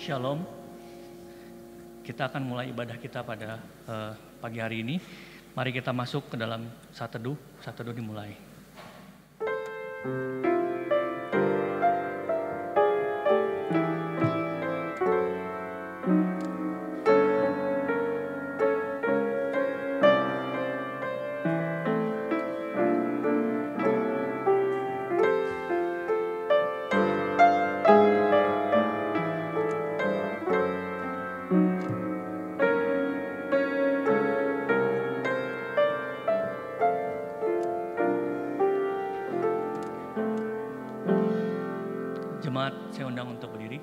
Shalom. Kita akan mulai ibadah kita pada pagi hari ini. Mari kita masuk ke dalam saat teduh. Saat teduh dimulai. Saya undang untuk berdiri.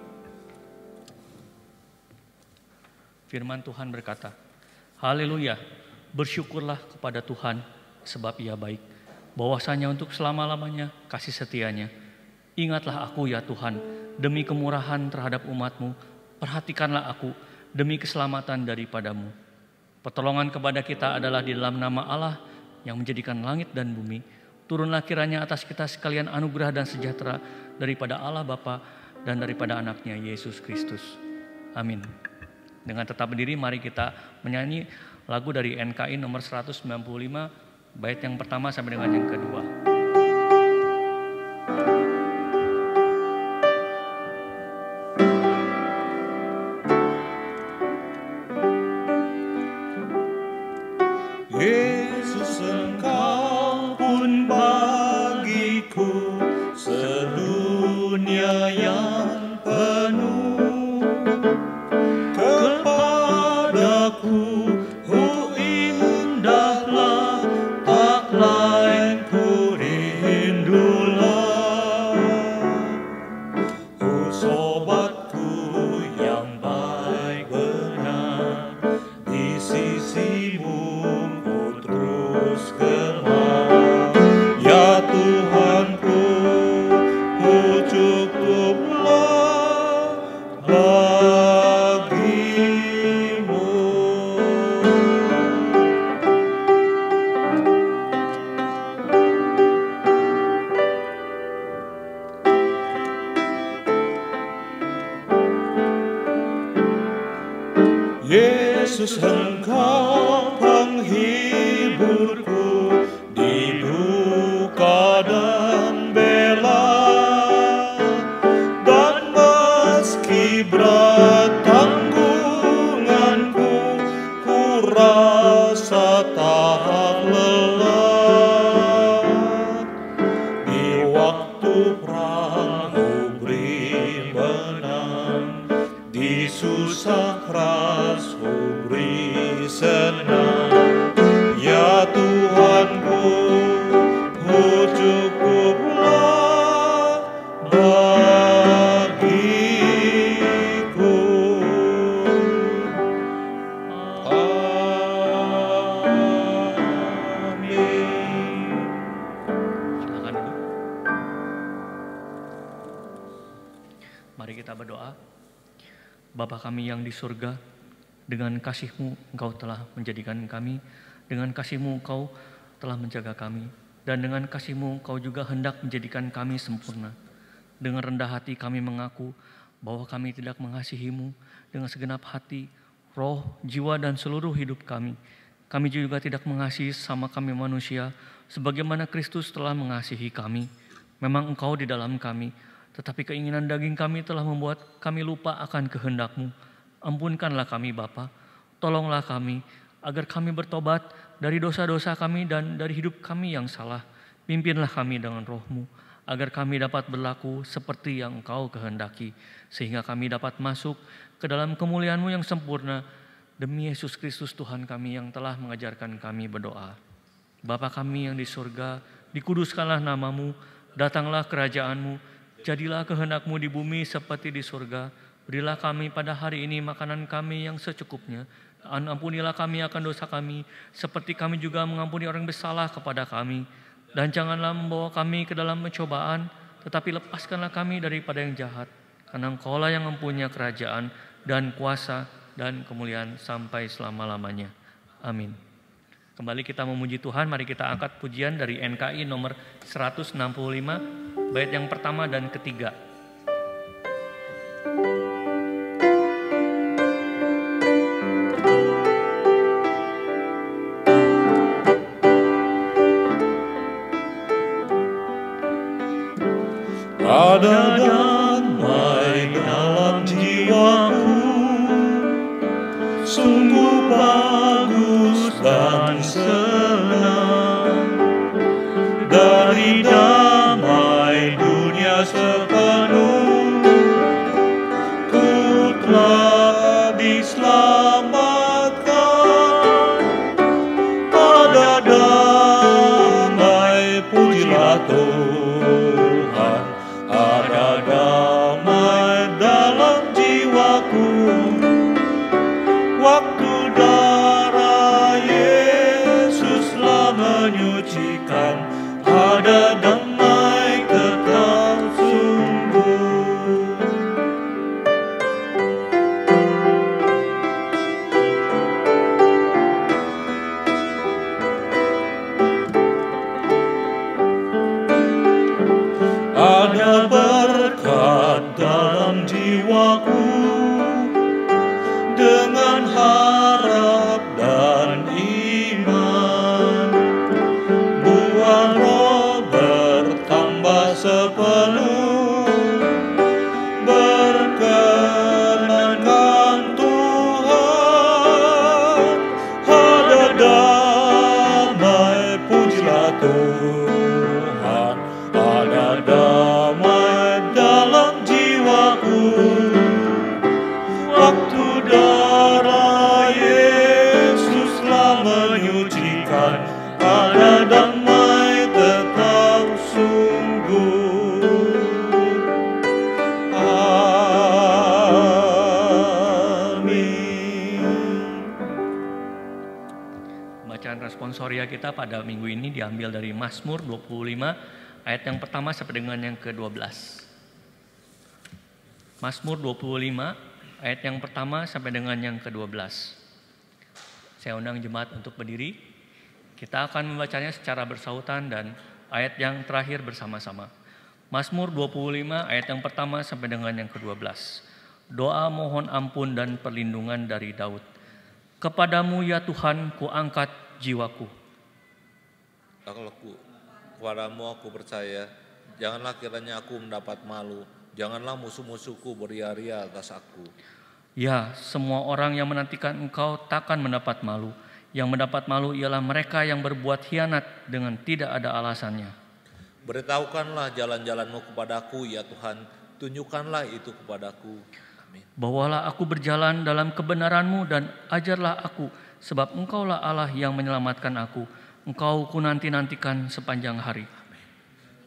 Firman Tuhan berkata, Haleluya, bersyukurlah kepada Tuhan sebab Ia baik. Bahwasanya untuk selama-lamanya kasih setianya. Ingatlah aku ya Tuhan, demi kemurahan terhadap umat-Mu. Perhatikanlah aku demi keselamatan daripadamu. Pertolongan kepada kita adalah di dalam nama Allah yang menjadikan langit dan bumi. Turunlah kiranya atas kita sekalian anugerah dan sejahtera daripada Allah Bapa dan daripada anaknya Yesus Kristus. Amin. Dengan tetap berdiri mari kita menyanyi lagu dari NKI nomor 195 bait yang pertama sampai dengan yang kedua. Yesus Engkau pun bagiku sedunia yang penuh, kepadaku indahlah, tak lain ku rindulah. Sobatku yang baik benar, di sisimu ku terus gemar. Ya Tuhanku, cukuplah bagimu. Yesus Engkau penghiburku di duka dan bela. Berat tanggunganku, ku rasa tak lelah. Di waktu perang ku beri menang, di susah keras ku beri senang. Ya Tuhanku, ku cukuplah berdoa. Bapa kami yang di surga, dengan kasih-Mu Engkau telah menjadikan kami, dengan kasih-Mu Engkau telah menjaga kami, dan dengan kasih-Mu Engkau juga hendak menjadikan kami sempurna. Dengan rendah hati kami mengaku bahwa kami tidak mengasihi-Mu dengan segenap hati, roh, jiwa, dan seluruh hidup kami. Kami juga tidak mengasihi sama kami manusia, sebagaimana Kristus telah mengasihi kami. Memang Engkau di dalam kami, tetapi keinginan daging kami telah membuat kami lupa akan kehendak-Mu. Ampunkanlah kami Bapa, tolonglah kami, agar kami bertobat dari dosa-dosa kami dan dari hidup kami yang salah. Pimpinlah kami dengan Roh-Mu, agar kami dapat berlaku seperti yang Engkau kehendaki, sehingga kami dapat masuk ke dalam kemuliaan-Mu yang sempurna. Demi Yesus Kristus Tuhan kami yang telah mengajarkan kami berdoa. Bapa kami yang di surga, dikuduskanlah nama-Mu, datanglah kerajaan-Mu, jadilah kehendak-Mu di bumi seperti di surga. Berilah kami pada hari ini makanan kami yang secukupnya. Ampunilah kami akan dosa kami, seperti kami juga mengampuni orang bersalah kepada kami. Dan janganlah membawa kami ke dalam pencobaan, tetapi lepaskanlah kami daripada yang jahat. Karena Engkau-lah yang mempunyai kerajaan dan kuasa dan kemuliaan sampai selama-lamanya. Amin. Kembali kita memuji Tuhan, mari kita angkat pujian dari NKI nomor 165, bait yang pertama dan ketiga. jiwaku dengan harap dan iman. Buah roh bertambah sepenuh, berkenankan Tuhan. Ada damai, pujilah Tuhan. Ada damai dalam jiwaku. Waktu darah Yesuslah menyucikan, ada damai tetap sungguh. Amin. Bacaan responsoria kita pada minggu ini diambil dari Mazmur 25 ayat yang pertama sampai dengan yang ke-12. Mazmur 25 ayat yang pertama sampai dengan yang ke-12. Saya undang jemaat untuk berdiri. Kita akan membacanya secara bersautan dan ayat yang terakhir bersama-sama. Mazmur 25 ayat yang pertama sampai dengan yang ke-12. Doa mohon ampun dan perlindungan dari Daud. Kepadamu ya Tuhan ku angkat jiwaku. Kepadamu aku percaya, janganlah kiranya aku mendapat malu, janganlah musuh-musuhku beria-ria atas aku. Ya, semua orang yang menantikan engkau takkan mendapat malu. Yang mendapat malu ialah mereka yang berbuat hianat dengan tidak ada alasannya. Beritahukanlah jalan-jalanmu kepadaku ya Tuhan, tunjukkanlah itu kepadaku. Amin. Bawalah aku berjalan dalam kebenaran-Mu dan ajarlah aku, sebab Engkaulah Allah yang menyelamatkan aku. Engkau ku nanti-nantikan sepanjang hari.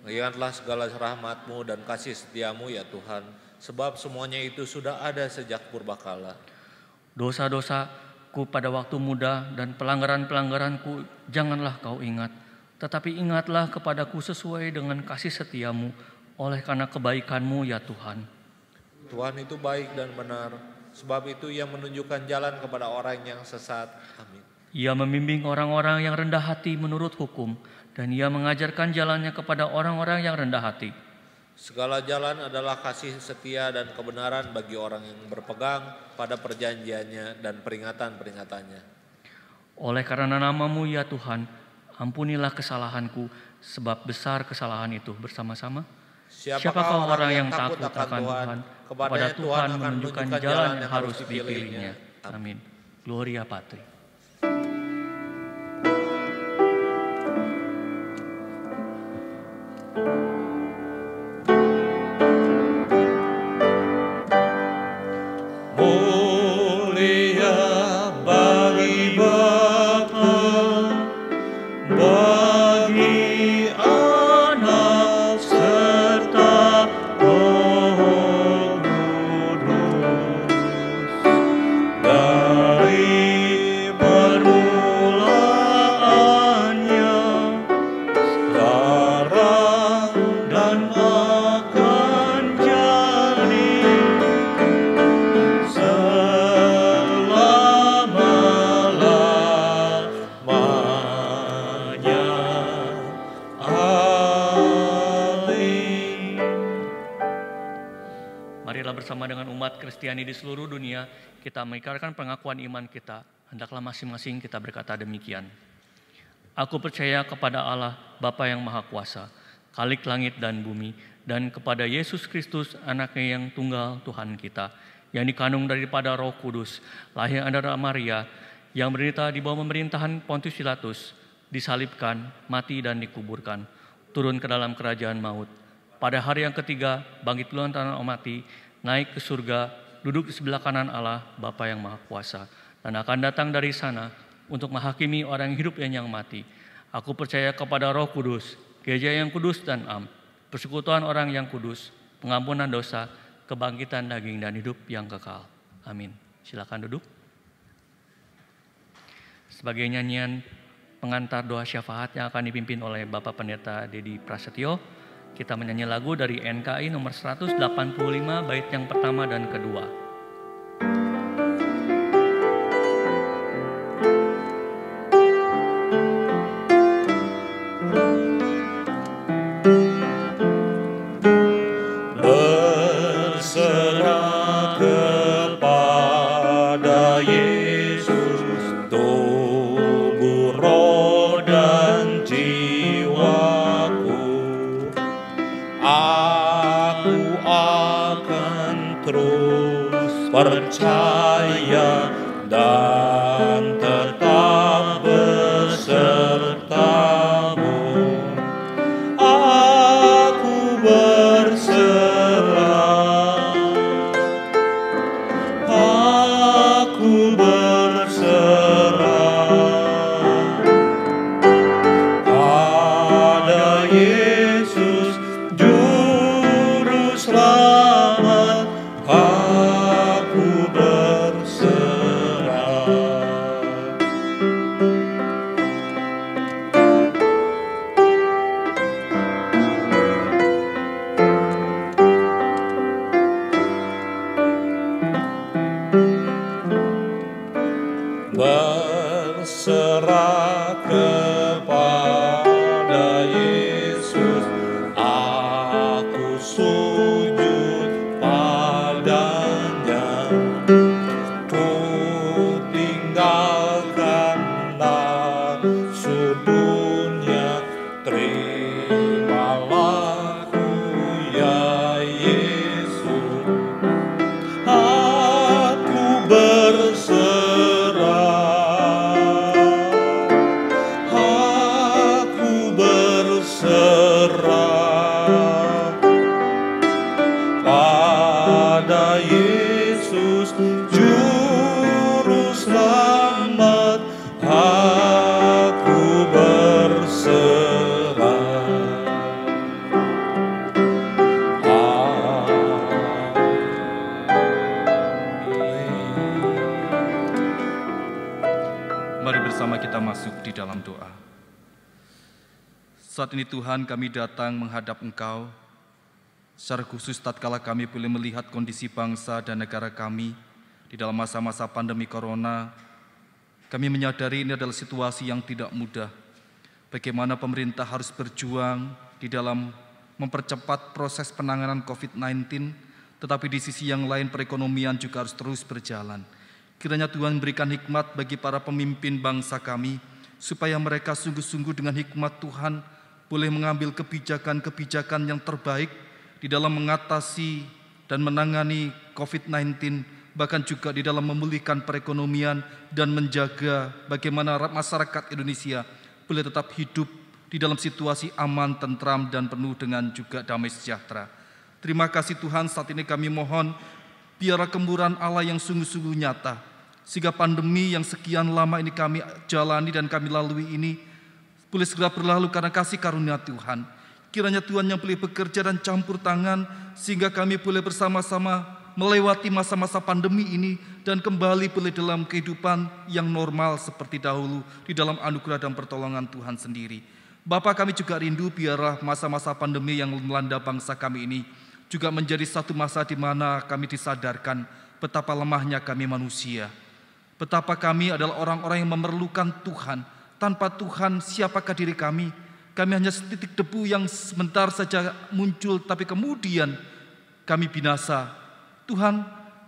Ingatlah segala rahmat-Mu dan kasih setia-Mu ya Tuhan, sebab semuanya itu sudah ada sejak purbakala. Dosa-dosaku pada waktu muda dan pelanggaran-pelanggaranku janganlah kau ingat. Tetapi ingatlah kepadaku sesuai dengan kasih setia-Mu, oleh karena kebaikan-Mu ya Tuhan. Tuhan itu baik dan benar, sebab itu Ia menunjukkan jalan kepada orang yang sesat. Amin. Ia membimbing orang-orang yang rendah hati menurut hukum, dan Ia mengajarkan jalannya kepada orang-orang yang rendah hati. Segala jalan adalah kasih setia dan kebenaran bagi orang yang berpegang pada perjanjiannya dan peringatan-peringatannya. Oleh karena nama-Mu ya Tuhan, ampunilah kesalahanku, sebab besar kesalahan itu. Bersama-sama. Siapakah orang yang takut akan Tuhan? Kepada Tuhan menunjukkan jalan yang harus dipilihnya. Amin. Gloria Patri. Kristiani di seluruh dunia, kita mengikrarkan pengakuan iman kita. Hendaklah masing-masing kita berkata demikian. Aku percaya kepada Allah, Bapa yang Maha Kuasa, Khalik langit dan bumi, dan kepada Yesus Kristus, Anaknya yang tunggal Tuhan kita, yang dikandung daripada Roh Kudus, lahir dari Maria, yang menderita di bawah pemerintahan Pontius Pilatus, disalibkan, mati dan dikuburkan, turun ke dalam kerajaan maut. Pada hari yang ketiga, bangkit dari antara mati, naik ke surga, duduk di sebelah kanan Allah, Bapa yang Maha Kuasa, dan akan datang dari sana untuk menghakimi orang yang hidup dan yang mati. Aku percaya kepada Roh Kudus, Gereja yang kudus dan am, persekutuan orang yang kudus, pengampunan dosa, kebangkitan daging dan hidup yang kekal. Amin. Silakan duduk. Sebagai nyanyian pengantar doa syafaat yang akan dipimpin oleh Bapak Pendeta Dedi Prasetyo, kita menyanyi lagu dari NKI nomor 185 bait yang pertama dan kedua. Berserah percaya dan tetap besertamu. Aku berserah, aku berserah pada Yesus Juru Selamat. Aku berserah. Berserah kepada Yesus, aku sujud padanya. Ku tinggalkan nafsu dunia, terimalah ku ya Yesus. Aku berserah, aku berserah pada Yesus Juru Selamat. Aku berserah. Mari bersama kita masuk di dalam doa. Saat ini Tuhan, kami datang menghadap Engkau. Secara khusus tatkala kami boleh melihat kondisi bangsa dan negara kami di dalam masa-masa pandemi corona, kami menyadari ini adalah situasi yang tidak mudah. Bagaimana pemerintah harus berjuang di dalam mempercepat proses penanganan COVID-19, tetapi di sisi yang lain perekonomian juga harus terus berjalan. Kiranya Tuhan berikan hikmat bagi para pemimpin bangsa kami, supaya mereka sungguh-sungguh dengan hikmat Tuhan boleh mengambil kebijakan-kebijakan yang terbaik di dalam mengatasi dan menangani COVID-19, bahkan juga di dalam memulihkan perekonomian dan menjaga bagaimana masyarakat Indonesia boleh tetap hidup di dalam situasi aman, tentram, dan penuh dengan juga damai sejahtera. Terima kasih Tuhan, saat ini kami mohon biarlah kemurahan Allah yang sungguh-sungguh nyata, sehingga pandemi yang sekian lama ini kami jalani dan kami lalui ini boleh segera berlalu karena kasih karunia Tuhan. Kiranya Tuhan yang boleh bekerja dan campur tangan, sehingga kami boleh bersama-sama melewati masa-masa pandemi ini dan kembali boleh dalam kehidupan yang normal seperti dahulu di dalam anugerah dan pertolongan Tuhan sendiri. Bapa, kami juga rindu biarlah masa-masa pandemi yang melanda bangsa kami ini juga menjadi satu masa di mana kami disadarkan betapa lemahnya kami manusia. Betapa kami adalah orang-orang yang memerlukan Tuhan. Tanpa Tuhan, siapakah diri kami? Kami hanya setitik debu yang sebentar saja muncul, tapi kemudian kami binasa. Tuhan,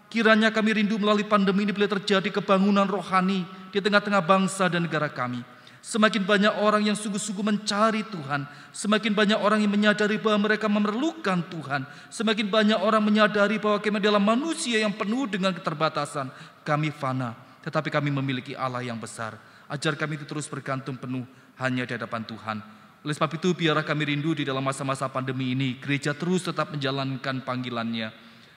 kiranya kami rindu melalui pandemi ini boleh terjadi kebangunan rohani di tengah-tengah bangsa dan negara kami. Semakin banyak orang yang sungguh-sungguh mencari Tuhan, semakin banyak orang yang menyadari bahwa mereka memerlukan Tuhan, semakin banyak orang menyadari bahwa kami adalah manusia yang penuh dengan keterbatasan. Kami fana, tetapi kami memiliki Allah yang besar. Ajar kami itu terus bergantung penuh hanya di hadapan Tuhan. Oleh sebab itu, biarlah kami rindu di dalam masa-masa pandemi ini, gereja terus tetap menjalankan panggilannya.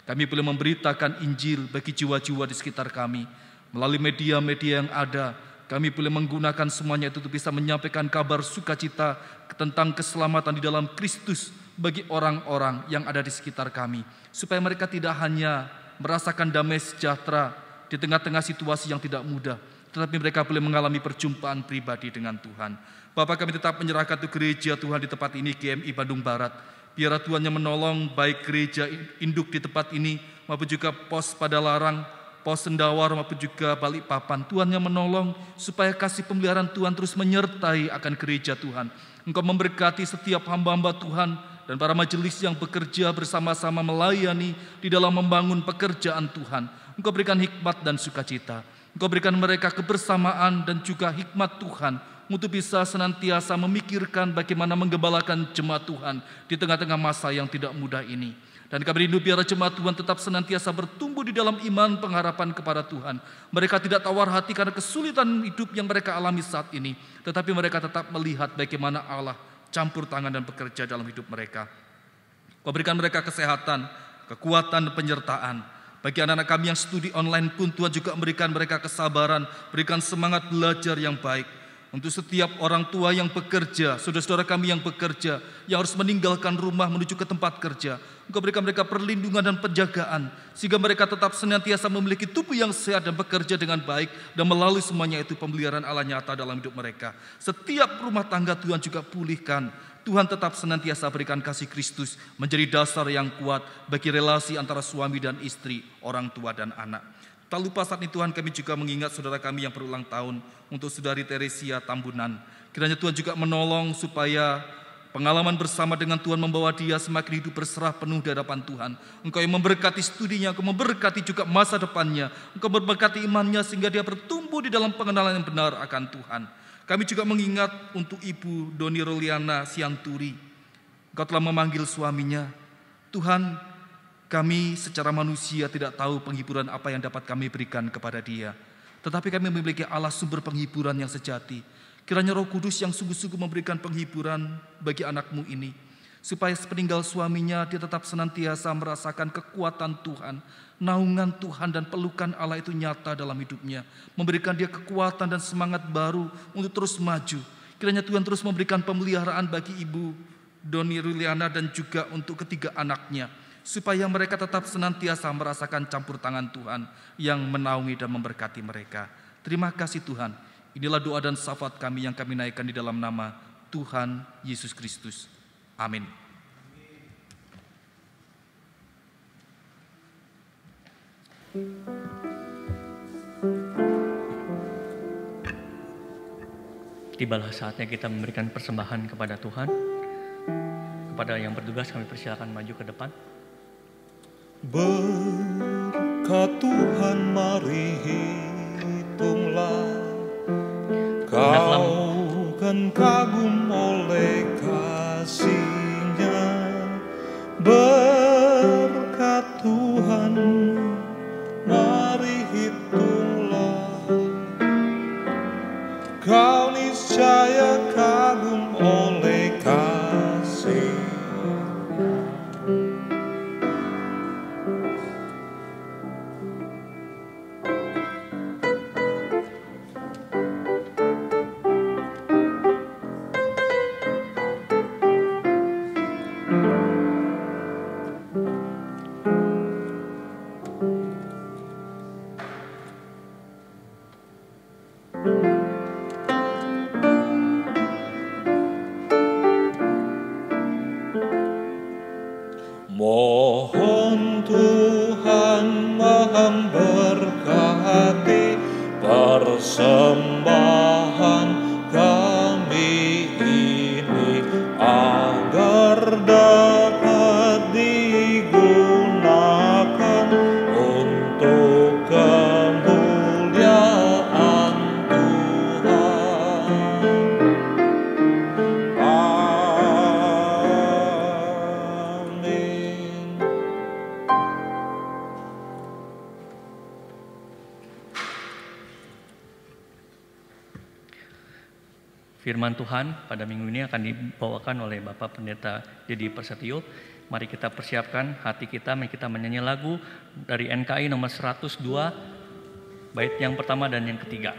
Kami boleh memberitakan Injil bagi jiwa-jiwa di sekitar kami. Melalui media-media yang ada, kami boleh menggunakan semuanya itu untuk bisa menyampaikan kabar sukacita tentang keselamatan di dalam Kristus bagi orang-orang yang ada di sekitar kami. Supaya mereka tidak hanya merasakan damai sejahtera di tengah-tengah situasi yang tidak mudah, tetapi mereka boleh mengalami perjumpaan pribadi dengan Tuhan. Bapak, kami tetap menyerahkan untuk gereja Tuhan di tempat ini, GMI Bandung Barat. Biarlah Tuhan yang menolong baik gereja induk di tempat ini maupun juga pos Padalarang, pos Sendawar maupun juga Balikpapan. Tuhan yang menolong supaya kasih pemeliharaan Tuhan terus menyertai akan gereja Tuhan. Engkau memberkati setiap hamba-hamba Tuhan dan para majelis yang bekerja bersama-sama melayani di dalam membangun pekerjaan Tuhan. Engkau berikan hikmat dan sukacita. Engkau berikan mereka kebersamaan dan juga hikmat Tuhan untuk bisa senantiasa memikirkan bagaimana menggembalakan jemaat Tuhan di tengah-tengah masa yang tidak mudah ini. Dan kami rindu biar jemaat Tuhan tetap senantiasa bertumbuh di dalam iman pengharapan kepada Tuhan. Mereka tidak tawar hati karena kesulitan hidup yang mereka alami saat ini. Tetapi mereka tetap melihat bagaimana Allah campur tangan dan bekerja dalam hidup mereka. Kau berikan mereka kesehatan, kekuatan, dan penyertaan. Bagi anak-anak kami yang studi online pun Tuhan juga memberikan mereka kesabaran, berikan semangat belajar yang baik. Untuk setiap orang tua yang bekerja, saudara-saudara kami yang bekerja, yang harus meninggalkan rumah menuju ke tempat kerja, Engkau berikan mereka perlindungan dan penjagaan, sehingga mereka tetap senantiasa memiliki tubuh yang sehat dan bekerja dengan baik, dan melalui semuanya itu pemeliharaan Allah nyata dalam hidup mereka. Setiap rumah tangga Tuhan juga pulihkan. Tuhan tetap senantiasa berikan kasih Kristus menjadi dasar yang kuat bagi relasi antara suami dan istri, orang tua dan anak. Tak lupa saat ini Tuhan kami juga mengingat saudara kami yang berulang tahun untuk saudari Teresia Tambunan. Kiranya Tuhan juga menolong supaya pengalaman bersama dengan Tuhan membawa dia semakin hidup berserah penuh di hadapan Tuhan. Engkau yang memberkati studinya, Engkau memberkati juga masa depannya, Engkau memberkati imannya sehingga dia bertumbuh di dalam pengenalan yang benar akan Tuhan. Kami juga mengingat untuk Ibu Doni Roliana Sianturi. Engkau telah memanggil suaminya. Tuhan, kami secara manusia tidak tahu penghiburan apa yang dapat kami berikan kepada dia. Tetapi kami memiliki Allah sumber penghiburan yang sejati. Kiranya Roh Kudus yang sungguh-sungguh memberikan penghiburan bagi anakmu ini. Supaya sepeninggal suaminya dia tetap senantiasa merasakan kekuatan Tuhan. Naungan Tuhan dan pelukan Allah itu nyata dalam hidupnya. Memberikan dia kekuatan dan semangat baru untuk terus maju. Kiranya Tuhan terus memberikan pemeliharaan bagi Ibu Doni Ruliana dan juga untuk ketiga anaknya. Supaya mereka tetap senantiasa merasakan campur tangan Tuhan yang menaungi dan memberkati mereka. Terima kasih Tuhan. Inilah doa dan syafaat kami yang kami naikkan di dalam nama Tuhan Yesus Kristus. Amin. Tibalah saatnya kita memberikan persembahan kepada Tuhan. Kepada yang bertugas kami persilakan maju ke depan. Berkat Tuhan mari hitunglah, kau kan kagum oleh kasih-Nya. Berkat Tuhan mari hitunglah, kau niscaya kagum oleh kasih. Mohon Tuhan memberkati persembahan kami ini, agar dapat digunakan untuk kemuliaan Tuhan. Firman Tuhan pada minggu ini akan dibawakan oleh Bapak Pendeta Dedi Persetio. Mari kita persiapkan hati kita, mari kita menyanyi lagu dari NKI nomor 102, bait yang pertama dan yang ketiga.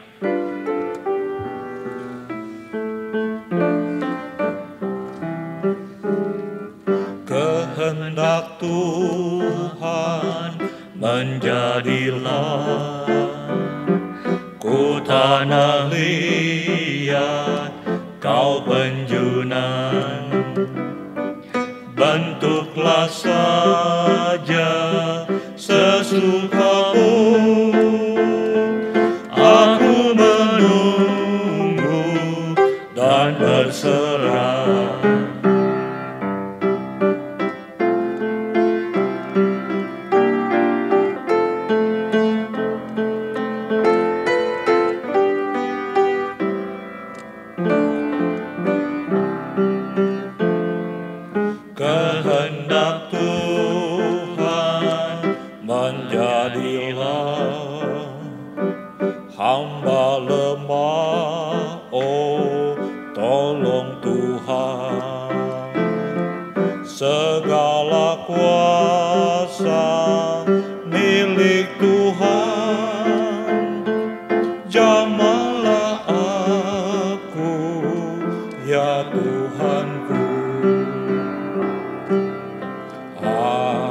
Kehendak Tuhan menjadilah ku tanah liat, kau penjunan, bentuklah saja sesukamu. Aku menunggu dan berserah. Kehendak Tuhan hamba lemah, oh tolong Tuhan. Segala kuasa milik Tuhan, jamahlah aku, ya Tuhanku. Amin.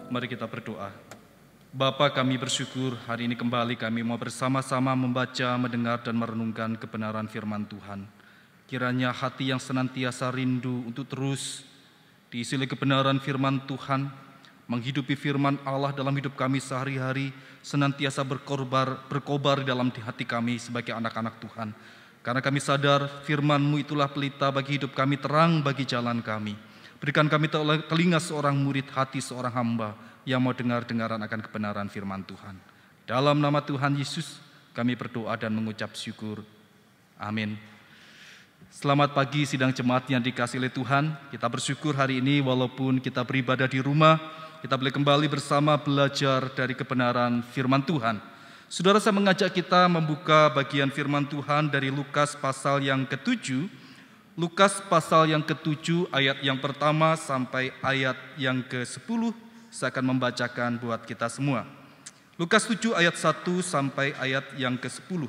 Mari kita berdoa. Bapa, kami bersyukur hari ini kembali kami mau bersama-sama membaca, mendengar, dan merenungkan kebenaran firman Tuhan. Kiranya hati yang senantiasa rindu untuk terus diisi oleh kebenaran firman Tuhan, menghidupi firman Allah dalam hidup kami sehari-hari, senantiasa berkobar dalam hati kami sebagai anak-anak Tuhan. Karena kami sadar firman-Mu itulah pelita bagi hidup kami, terang bagi jalan kami. Berikan kami telinga seorang murid, hati seorang hamba yang mau dengar-dengaran akan kebenaran firman Tuhan. Dalam nama Tuhan Yesus kami berdoa dan mengucap syukur. Amin. Selamat pagi sidang jemaat yang dikasihi oleh Tuhan. Kita bersyukur hari ini walaupun kita beribadah di rumah, kita boleh kembali bersama belajar dari kebenaran firman Tuhan. Saudara, saya mengajak kita membuka bagian firman Tuhan dari Lukas pasal yang ke-7. Lukas pasal yang ke-7 ayat yang pertama sampai ayat yang ke-10. Saya akan membacakan buat kita semua. Lukas 7 ayat 1 sampai ayat yang ke-10.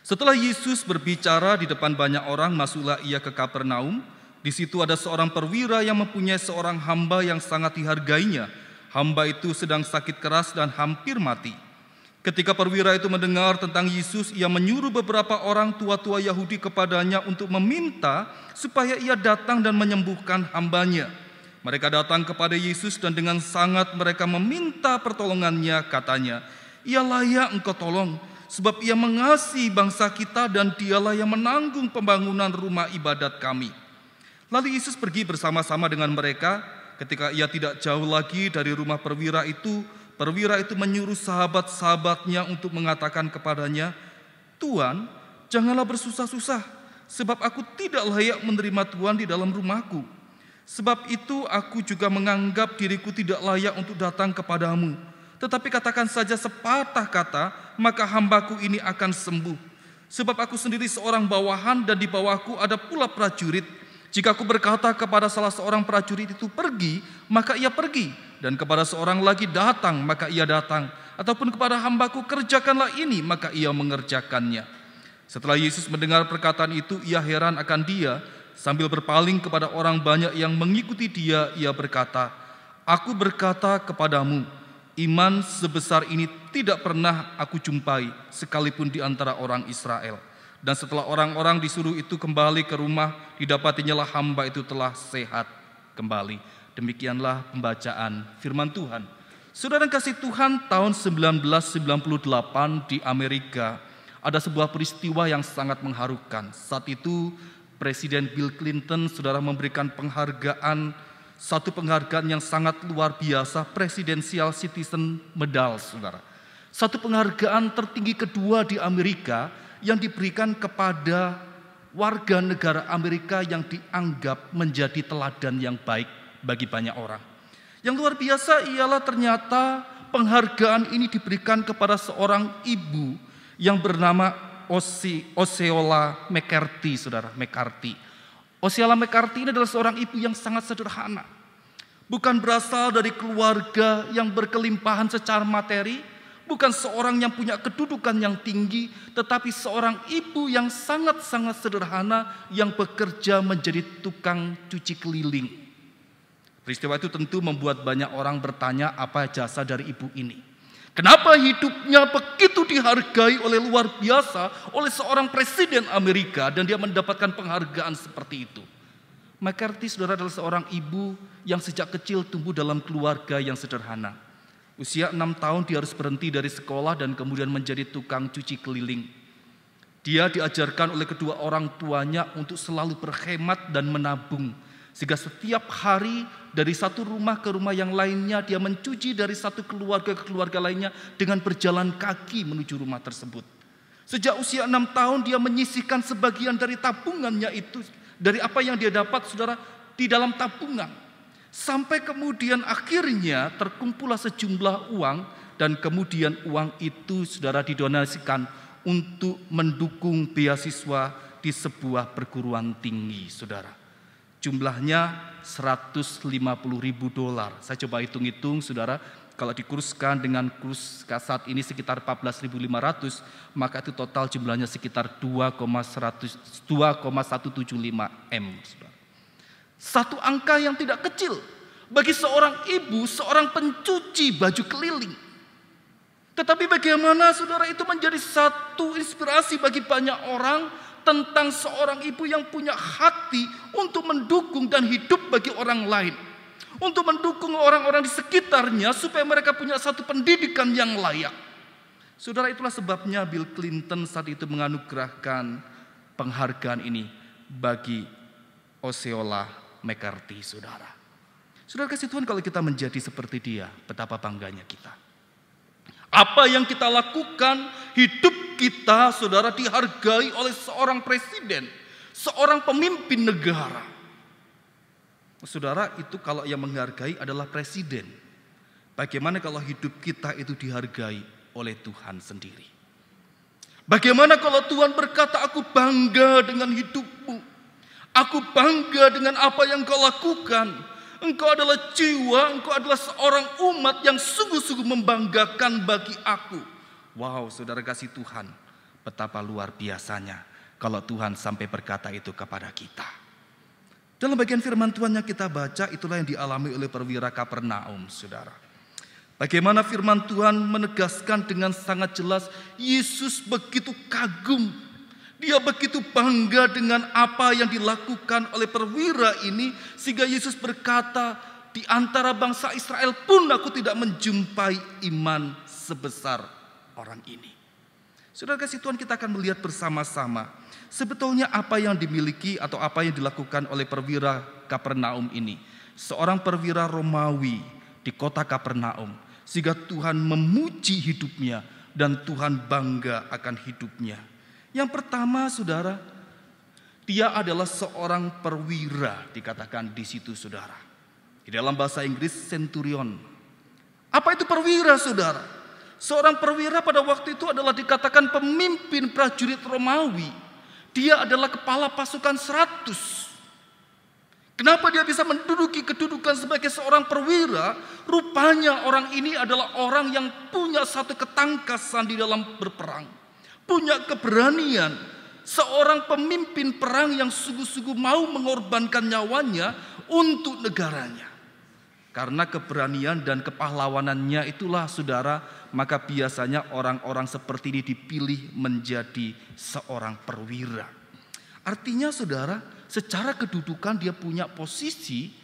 Setelah Yesus berbicara di depan banyak orang, masuklah ia ke Kapernaum. Di situ ada seorang perwira yang mempunyai seorang hamba yang sangat dihargainya. Hamba itu sedang sakit keras dan hampir mati. Ketika perwira itu mendengar tentang Yesus, ia menyuruh beberapa orang tua-tua Yahudi kepadanya untuk meminta supaya ia datang dan menyembuhkan hambanya. Mereka datang kepada Yesus dan dengan sangat mereka meminta pertolongannya, katanya, ia layak engkau tolong, sebab ia mengasihi bangsa kita dan dialah yang menanggung pembangunan rumah ibadat kami. Lalu Yesus pergi bersama-sama dengan mereka. Ketika ia tidak jauh lagi dari rumah perwira itu menyuruh sahabat-sahabatnya untuk mengatakan kepadanya, Tuan, janganlah bersusah-susah, sebab aku tidak layak menerima Tuan di dalam rumahku. Sebab itu aku juga menganggap diriku tidak layak untuk datang kepadamu. Tetapi katakan saja sepatah kata, maka hambaku ini akan sembuh. Sebab aku sendiri seorang bawahan dan di bawahku ada pula prajurit. Jika aku berkata kepada salah seorang prajurit itu pergi, maka ia pergi. Dan kepada seorang lagi datang, maka ia datang. Ataupun kepada hambaku kerjakanlah ini, maka ia mengerjakannya. Setelah Yesus mendengar perkataan itu, ia heran akan dia. Sambil berpaling kepada orang banyak yang mengikuti dia, ia berkata, aku berkata kepadamu, iman sebesar ini tidak pernah aku jumpai sekalipun di antara orang Israel. Dan setelah orang-orang disuruh itu kembali ke rumah, didapatinya lah hamba itu telah sehat kembali. Demikianlah pembacaan firman Tuhan. Saudara kasih Tuhan, tahun 1998 di Amerika ada sebuah peristiwa yang sangat mengharukan. Saat itu Presiden Bill Clinton, saudara, memberikan satu penghargaan yang sangat luar biasa, Presidential Citizen Medal, saudara. Satu penghargaan tertinggi kedua di Amerika yang diberikan kepada warga negara Amerika yang dianggap menjadi teladan yang baik bagi banyak orang. Yang luar biasa ialah ternyata penghargaan ini diberikan kepada seorang ibu yang bernama Osceola McCarthy, saudara, McCarthy. Osceola McCarthy ini adalah seorang ibu yang sangat sederhana. Bukan berasal dari keluarga yang berkelimpahan secara materi, bukan seorang yang punya kedudukan yang tinggi, tetapi seorang ibu yang sangat-sangat sederhana yang bekerja menjadi tukang cuci keliling. Peristiwa itu tentu membuat banyak orang bertanya apa jasa dari ibu ini. Kenapa hidupnya begitu dihargai oleh luar biasa oleh seorang presiden Amerika dan dia mendapatkan penghargaan seperti itu? McCarthy, saudara, adalah seorang ibu yang sejak kecil tumbuh dalam keluarga yang sederhana. Usia 6 tahun dia harus berhenti dari sekolah dan kemudian menjadi tukang cuci keliling. Dia diajarkan oleh kedua orang tuanya untuk selalu berhemat dan menabung. Sehingga setiap hari dari satu rumah ke rumah yang lainnya, dia mencuci dari satu keluarga ke keluarga lainnya dengan berjalan kaki menuju rumah tersebut. Sejak usia 6 tahun dia menyisihkan sebagian dari tabungannya itu, dari apa yang dia dapat, saudara, di dalam tabungan. Sampai kemudian akhirnya terkumpullah sejumlah uang, dan kemudian uang itu saudara didonasikan untuk mendukung beasiswa di sebuah perguruan tinggi, saudara. Jumlahnya $150.000. Saya coba hitung-hitung, saudara. Kalau dikurskan dengan kurs saat ini sekitar 14.500, maka itu total jumlahnya sekitar 2,175 M. Satu angka yang tidak kecil bagi seorang ibu, seorang pencuci baju keliling. Tetapi bagaimana saudara itu menjadi satu inspirasi bagi banyak orang tentang seorang ibu yang punya hati untuk mendukung dan hidup bagi orang lain. Untuk mendukung orang-orang di sekitarnya supaya mereka punya satu pendidikan yang layak. Saudara, itulah sebabnya Bill Clinton saat itu menganugerahkan penghargaan ini bagi Osceola McCarthy, saudara. Saudara kasih Tuhan, kalau kita menjadi seperti dia, betapa bangganya kita. Apa yang kita lakukan, hidup kita, saudara, dihargai oleh seorang presiden, seorang pemimpin negara. Saudara, itu kalau yang menghargai adalah presiden. Bagaimana kalau hidup kita itu dihargai oleh Tuhan sendiri? Bagaimana kalau Tuhan berkata, aku bangga dengan hidupmu. Aku bangga dengan apa yang kau lakukan. Engkau adalah jiwa, engkau adalah seorang umat yang sungguh-sungguh membanggakan bagi aku. Wow, saudara kasih Tuhan, betapa luar biasanya kalau Tuhan sampai berkata itu kepada kita. Dalam bagian firman Tuhan yang kita baca, itulah yang dialami oleh perwira Kapernaum, saudara. Bagaimana firman Tuhan menegaskan dengan sangat jelas, Yesus begitu kagum. Dia begitu bangga dengan apa yang dilakukan oleh perwira ini, sehingga Yesus berkata, di antara bangsa Israel pun aku tidak menjumpai iman sebesar orang ini. Saudara kasih Tuhan, kita akan melihat bersama-sama sebetulnya apa yang dimiliki atau apa yang dilakukan oleh perwira Kapernaum ini. Seorang perwira Romawi di kota Kapernaum, sehingga Tuhan memuji hidupnya dan Tuhan bangga akan hidupnya. Yang pertama, saudara, dia adalah seorang perwira, dikatakan di situ, saudara. Di dalam bahasa Inggris centurion. Apa itu perwira, saudara? Seorang perwira pada waktu itu adalah dikatakan pemimpin prajurit Romawi. Dia adalah kepala pasukan 100. Kenapa dia bisa menduduki kedudukan sebagai seorang perwira? Rupanya orang ini adalah orang yang punya satu ketangkasan di dalam berperang. Punya keberanian. Seorang pemimpin perang yang sungguh-sungguh mau mengorbankan nyawanya untuk negaranya. Karena keberanian dan kepahlawanannya itulah, saudara, maka biasanya orang-orang seperti ini dipilih menjadi seorang perwira. Artinya, saudara, secara kedudukan dia punya posisi,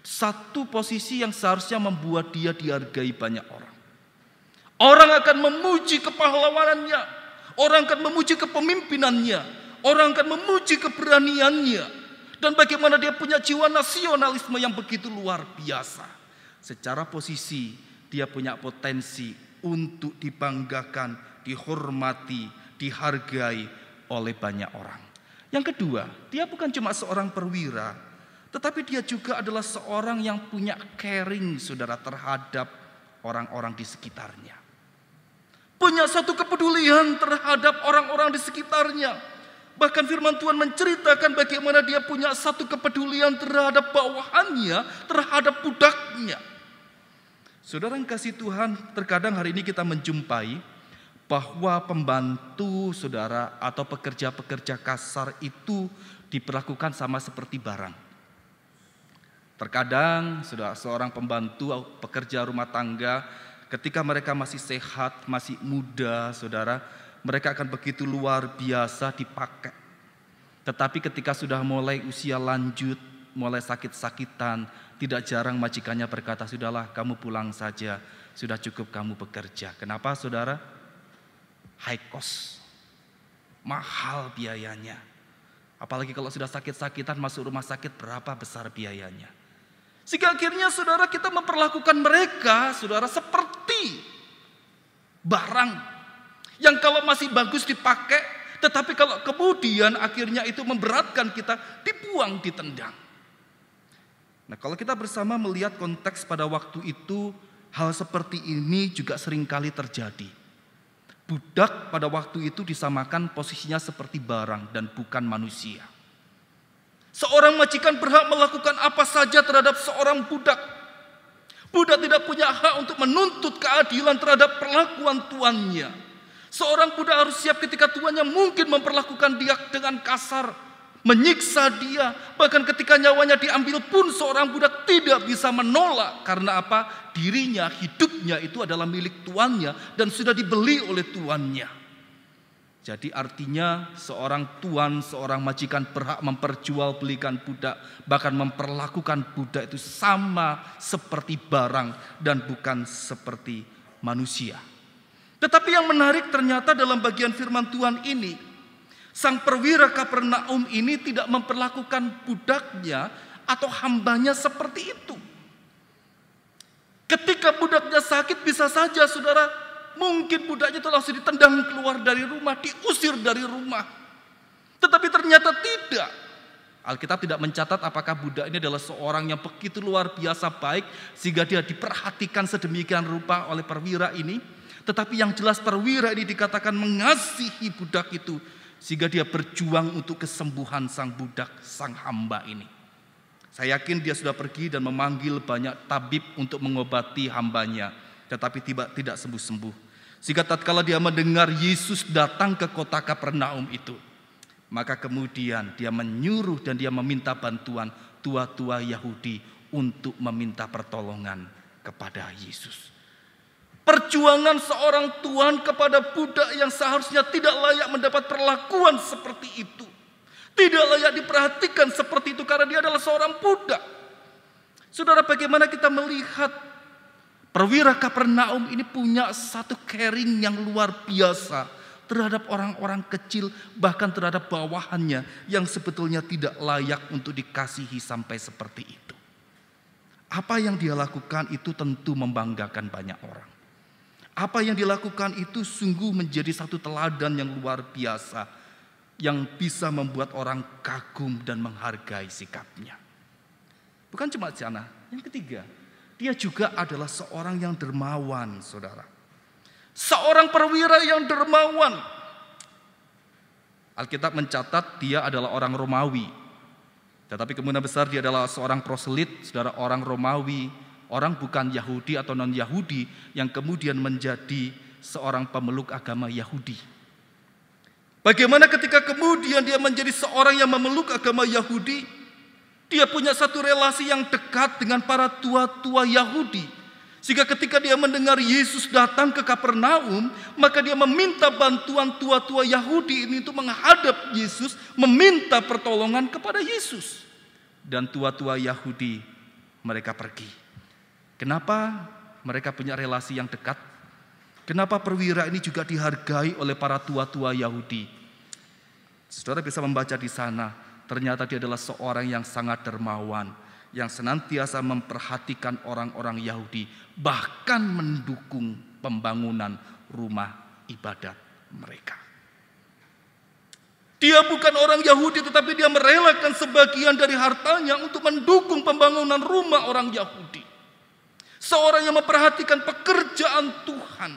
satu posisi yang seharusnya membuat dia dihargai banyak orang. Orang akan memuji kepahlawanannya, orang akan memuji kepemimpinannya, orang akan memuji keberaniannya, dan bagaimana dia punya jiwa nasionalisme yang begitu luar biasa. Secara posisi dia punya potensi untuk dibanggakan, dihormati, dihargai oleh banyak orang. Yang kedua, dia bukan cuma seorang perwira, tetapi dia juga adalah seorang yang punya caring, saudara, terhadap orang-orang di sekitarnya. Punya satu kepedulian terhadap orang-orang di sekitarnya. Bahkan firman Tuhan menceritakan bagaimana dia punya satu kepedulian terhadap bawahannya, terhadap budaknya. Saudara yang kasih Tuhan, terkadang hari ini kita menjumpai bahwa pembantu, saudara, atau pekerja-pekerja kasar itu diperlakukan sama seperti barang. Terkadang, saudara, seorang pembantu atau pekerja rumah tangga, ketika mereka masih sehat, masih muda, saudara, mereka akan begitu luar biasa dipakai. Tetapi ketika sudah mulai usia lanjut, mulai sakit-sakitan, tidak jarang majikannya berkata, sudahlah kamu pulang saja, sudah cukup kamu bekerja. Kenapa, saudara? High cost, mahal biayanya. Apalagi kalau sudah sakit-sakitan masuk rumah sakit, berapa besar biayanya. Sehingga akhirnya, saudara, kita memperlakukan mereka, saudara, seperti barang yang kalau masih bagus dipakai, tetapi kalau kemudian akhirnya itu memberatkan kita, dibuang, ditendang. Nah, kalau kita bersama melihat konteks pada waktu itu, hal seperti ini juga seringkali terjadi. Budak pada waktu itu disamakan posisinya seperti barang dan bukan manusia. Seorang majikan berhak melakukan apa saja terhadap seorang budak. Budak tidak punya hak untuk menuntut keadilan terhadap perlakuan tuannya. Seorang budak harus siap ketika tuannya mungkin memperlakukan dia dengan kasar, menyiksa dia. Bahkan ketika nyawanya diambil pun seorang budak tidak bisa menolak. Karena apa? Dirinya, hidupnya itu adalah milik tuannya dan sudah dibeli oleh tuannya. Jadi artinya seorang tuan, seorang majikan berhak memperjualbelikan budak, bahkan memperlakukan budak itu sama seperti barang dan bukan seperti manusia. Tetapi yang menarik ternyata dalam bagian firman Tuhan ini, sang perwira Kapernaum ini tidak memperlakukan budaknya atau hambanya seperti itu. Ketika budaknya sakit bisa saja saudara, mungkin budaknya itu langsung ditendang keluar dari rumah, diusir dari rumah. Tetapi ternyata tidak. Alkitab tidak mencatat apakah budak ini adalah seorang yang begitu luar biasa baik sehingga dia diperhatikan sedemikian rupa oleh perwira ini. Tetapi yang jelas perwira ini dikatakan mengasihi budak itu sehingga dia berjuang untuk kesembuhan sang budak, sang hamba ini. Saya yakin dia sudah pergi dan memanggil banyak tabib untuk mengobati hambanya, tetapi tidak sembuh-sembuh. Sehingga tatkala dia mendengar Yesus datang ke kota Kapernaum itu, maka kemudian dia menyuruh dan dia meminta bantuan tua-tua Yahudi untuk meminta pertolongan kepada Yesus. Perjuangan seorang tuan kepada budak yang seharusnya tidak layak mendapat perlakuan seperti itu, tidak layak diperhatikan seperti itu karena dia adalah seorang budak. Saudara, bagaimana kita melihat perwira Kapernaum ini punya satu caring yang luar biasa terhadap orang-orang kecil, bahkan terhadap bawahannya yang sebetulnya tidak layak untuk dikasihi sampai seperti itu. Apa yang dia lakukan itu tentu membanggakan banyak orang. Apa yang dilakukan itu sungguh menjadi satu teladan yang luar biasa yang bisa membuat orang kagum dan menghargai sikapnya. Bukan cuma sana, yang ketiga, dia juga adalah seorang yang dermawan, saudara. Seorang perwira yang dermawan. Alkitab mencatat dia adalah orang Romawi. Tetapi kemungkinan besar dia adalah seorang proselit, saudara, orang Romawi. Orang bukan Yahudi atau non-Yahudi yang kemudian menjadi seorang pemeluk agama Yahudi. Bagaimana ketika kemudian dia menjadi seorang yang memeluk agama Yahudi, dia punya satu relasi yang dekat dengan para tua-tua Yahudi. Sehingga ketika dia mendengar Yesus datang ke Kapernaum, maka dia meminta bantuan tua-tua Yahudi ini untuk menghadap Yesus, meminta pertolongan kepada Yesus. Dan tua-tua Yahudi mereka pergi. Kenapa mereka punya relasi yang dekat? Kenapa perwira ini juga dihargai oleh para tua-tua Yahudi? Saudara bisa membaca di sana, ternyata dia adalah seorang yang sangat dermawan, yang senantiasa memperhatikan orang-orang Yahudi, bahkan mendukung pembangunan rumah ibadat mereka. Dia bukan orang Yahudi, tetapi dia merelakan sebagian dari hartanya untuk mendukung pembangunan rumah orang Yahudi. Seorang yang memperhatikan pekerjaan Tuhan.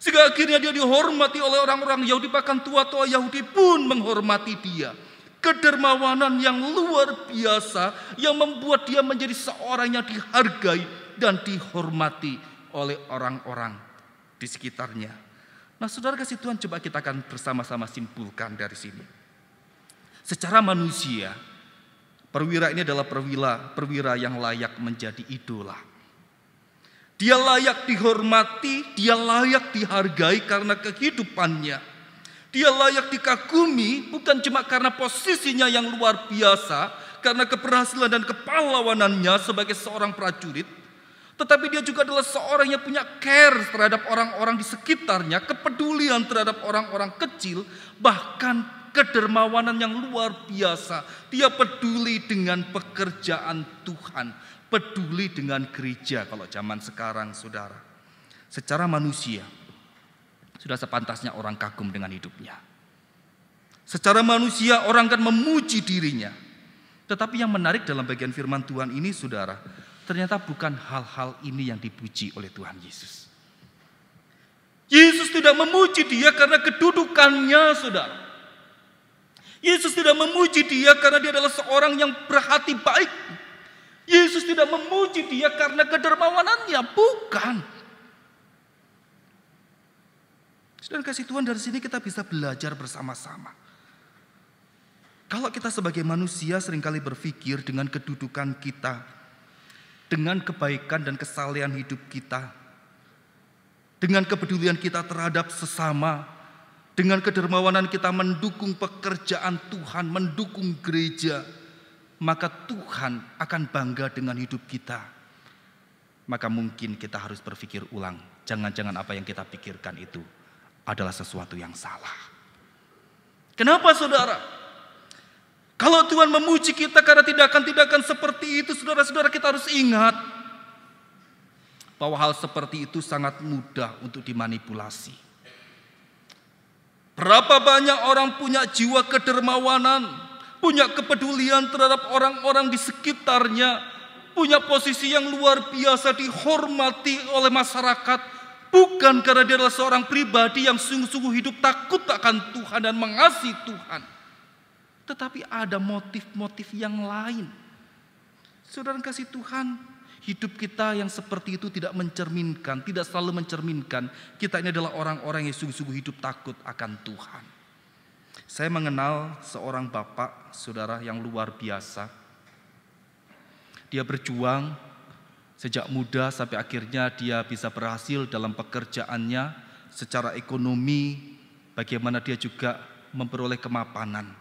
Sehingga akhirnya dia dihormati oleh orang-orang Yahudi. Bahkan tua-tua Yahudi pun menghormati dia. Kedermawanan yang luar biasa yang membuat dia menjadi seorang yang dihargai dan dihormati oleh orang-orang di sekitarnya. Nah, saudara kasih Tuhan, coba kita akan bersama-sama simpulkan dari sini. Secara manusia, perwira ini adalah perwira yang layak menjadi idola. Dia layak dihormati, dia layak dihargai karena kehidupannya. Dia layak dikagumi bukan cuma karena posisinya yang luar biasa, karena keberhasilan dan kepahlawanannya sebagai seorang prajurit, tetapi dia juga adalah seorang yang punya care terhadap orang-orang di sekitarnya, kepedulian terhadap orang-orang kecil, bahkan kedermawanan yang luar biasa. Dia peduli dengan pekerjaan Tuhan. Peduli dengan gereja kalau zaman sekarang, saudara. Secara manusia, sudah sepantasnya orang kagum dengan hidupnya. Secara manusia orang kan memuji dirinya. Tetapi yang menarik dalam bagian firman Tuhan ini, saudara, ternyata bukan hal-hal ini yang dipuji oleh Tuhan Yesus. Yesus tidak memuji dia karena kedudukannya, saudara. Yesus tidak memuji dia karena dia adalah seorang yang berhati baik. Yesus tidak memuji dia karena kedermawanannya, bukan. Saudara kasih Tuhan, dari sini kita bisa belajar bersama-sama. Kalau kita sebagai manusia seringkali berpikir dengan kedudukan kita, dengan kebaikan dan kesalehan hidup kita, dengan kepedulian kita terhadap sesama, dengan kedermawanan kita mendukung pekerjaan Tuhan, mendukung gereja, maka Tuhan akan bangga dengan hidup kita. Maka mungkin kita harus berpikir ulang, jangan-jangan apa yang kita pikirkan itu adalah sesuatu yang salah. Kenapa, saudara? Kalau Tuhan memuji kita karena tindakan-tindakan seperti itu, saudara-saudara, kita harus ingat bahwa hal seperti itu sangat mudah untuk dimanipulasi. Berapa banyak orang punya jiwa kedermawanan, punya kepedulian terhadap orang-orang di sekitarnya, punya posisi yang luar biasa, dihormati oleh masyarakat, bukan karena dia adalah seorang pribadi yang sungguh-sungguh hidup takut akan Tuhan dan mengasihi Tuhan. Tetapi ada motif-motif yang lain. Saudara kasih Tuhan, hidup kita yang seperti itu tidak mencerminkan, tidak selalu mencerminkan kita ini adalah orang-orang yang sungguh-sungguh hidup takut akan Tuhan. Saya mengenal seorang bapak, saudara, yang luar biasa. Dia berjuang sejak muda sampai akhirnya dia bisa berhasil dalam pekerjaannya, secara ekonomi, bagaimana dia juga memperoleh kemapanan.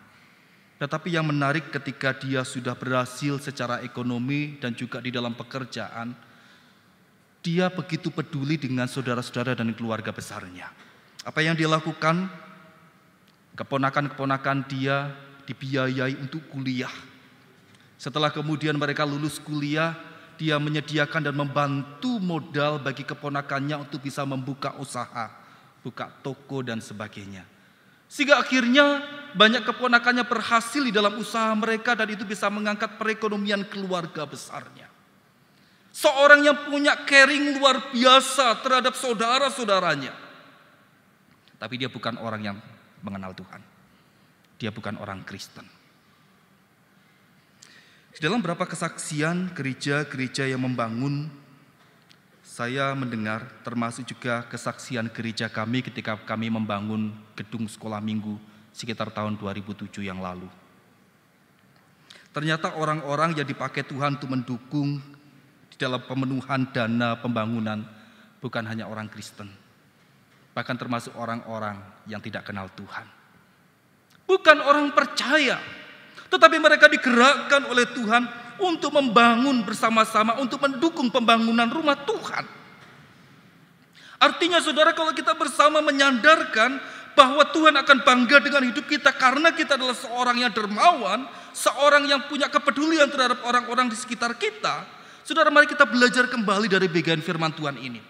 Tetapi yang menarik ketika dia sudah berhasil secara ekonomi dan juga di dalam pekerjaan, dia begitu peduli dengan saudara-saudara dan keluarga besarnya. Apa yang dia lakukan? Keponakan-keponakan dia dibiayai untuk kuliah. Setelah kemudian mereka lulus kuliah, dia menyediakan dan membantu modal bagi keponakannya untuk bisa membuka usaha, buka toko dan sebagainya. Sehingga akhirnya banyak keponakannya berhasil di dalam usaha mereka dan itu bisa mengangkat perekonomian keluarga besarnya. Seorang yang punya caring luar biasa terhadap saudara-saudaranya. Tapi dia bukan orang yang mengenal Tuhan. Dia bukan orang Kristen. Di dalam beberapa kesaksian gereja-gereja yang membangun, saya mendengar termasuk juga kesaksian gereja kami ketika kami membangun gedung sekolah minggu sekitar tahun 2007 yang lalu. Ternyata orang-orang yang dipakai Tuhan untuk mendukung di dalam pemenuhan dana pembangunan bukan hanya orang Kristen, bahkan termasuk orang-orang yang tidak kenal Tuhan. Bukan orang percaya, tetapi mereka digerakkan oleh Tuhan untuk membangun bersama-sama, untuk mendukung pembangunan rumah Tuhan. Artinya saudara, kalau kita bersama menyandarkan bahwa Tuhan akan bangga dengan hidup kita karena kita adalah seorang yang dermawan, seorang yang punya kepedulian terhadap orang-orang di sekitar kita, saudara, mari kita belajar kembali dari bagian firman Tuhan ini.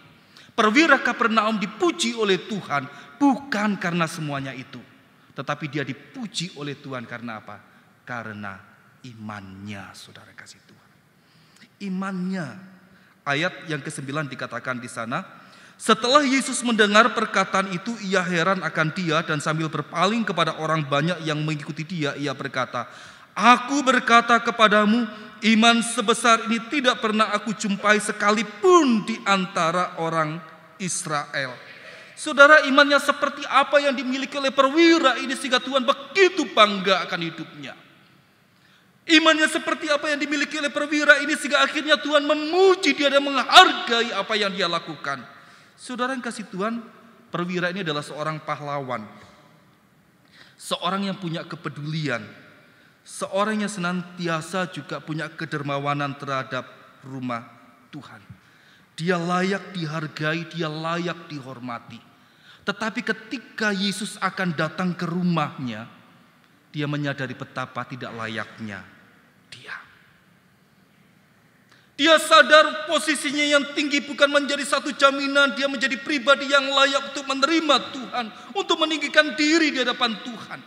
Perwira Kapernaum dipuji oleh Tuhan bukan karena semuanya itu, tetapi dia dipuji oleh Tuhan karena apa? Karena imannya, saudara kasih Tuhan. Imannya. Ayat yang ke-9 dikatakan di sana, setelah Yesus mendengar perkataan itu, ia heran akan dia dan sambil berpaling kepada orang banyak yang mengikuti dia, ia berkata, "Aku berkata kepadamu, iman sebesar ini tidak pernah aku jumpai sekalipun di antara orang Israel." Saudara, imannya seperti apa yang dimiliki oleh perwira ini sehingga Tuhan begitu bangga akan hidupnya. Imannya seperti apa yang dimiliki oleh perwira ini sehingga akhirnya Tuhan memuji dia dan menghargai apa yang dia lakukan. Saudara yang kasih Tuhan, perwira ini adalah seorang pahlawan. Seorang yang punya kepedulian. Seorang yang senantiasa juga punya kedermawanan terhadap rumah Tuhan. Dia layak dihargai, dia layak dihormati. Tetapi ketika Yesus akan datang ke rumahnya, dia menyadari betapa tidak layaknya dia. Dia sadar posisinya yang tinggi bukan menjadi satu jaminan dia menjadi pribadi yang layak untuk menerima Tuhan, untuk meninggikan diri di hadapan Tuhan.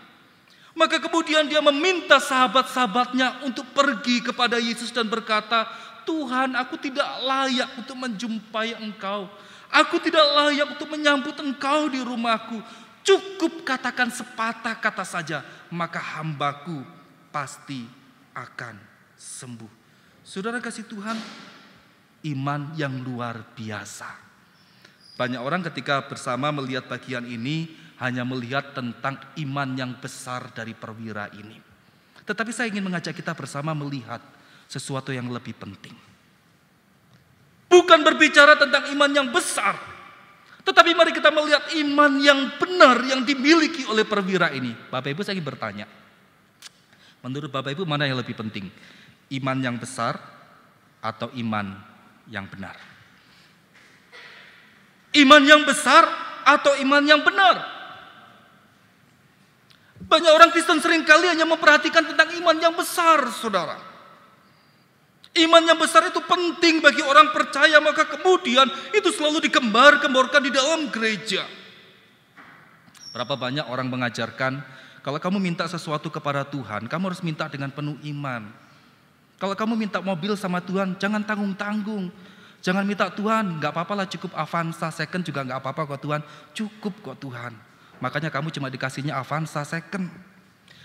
Maka kemudian dia meminta sahabat-sahabatnya untuk pergi kepada Yesus dan berkata, Tuhan, aku tidak layak untuk menjumpai Engkau. Aku tidak layak untuk menyambut Engkau di rumahku. Cukup katakan sepatah kata saja, maka hambaku pasti akan sembuh. Saudara kasih Tuhan, iman yang luar biasa. Banyak orang ketika bersama melihat bagian ini hanya melihat tentang iman yang besar dari perwira ini. Tetapi saya ingin mengajak kita bersama melihat sesuatu yang lebih penting. Bukan berbicara tentang iman yang besar, tetapi mari kita melihat iman yang benar yang dimiliki oleh perwira ini. Bapak Ibu, saya ingin bertanya, menurut Bapak Ibu mana yang lebih penting? Iman yang besar atau iman yang benar? Iman yang besar atau iman yang benar? Banyak orang Kristen seringkali hanya memperhatikan tentang iman yang besar, saudara. Iman yang besar itu penting bagi orang percaya, maka kemudian itu selalu digembar-gemborkan di dalam gereja. Berapa banyak orang mengajarkan, kalau kamu minta sesuatu kepada Tuhan, kamu harus minta dengan penuh iman. Kalau kamu minta mobil sama Tuhan, jangan tanggung-tanggung. Jangan minta Tuhan, gak apa-apa lah, cukup Avanza second juga gak apa-apa kok Tuhan. Cukup kok Tuhan. Makanya kamu cuma dikasihnya Avanza second.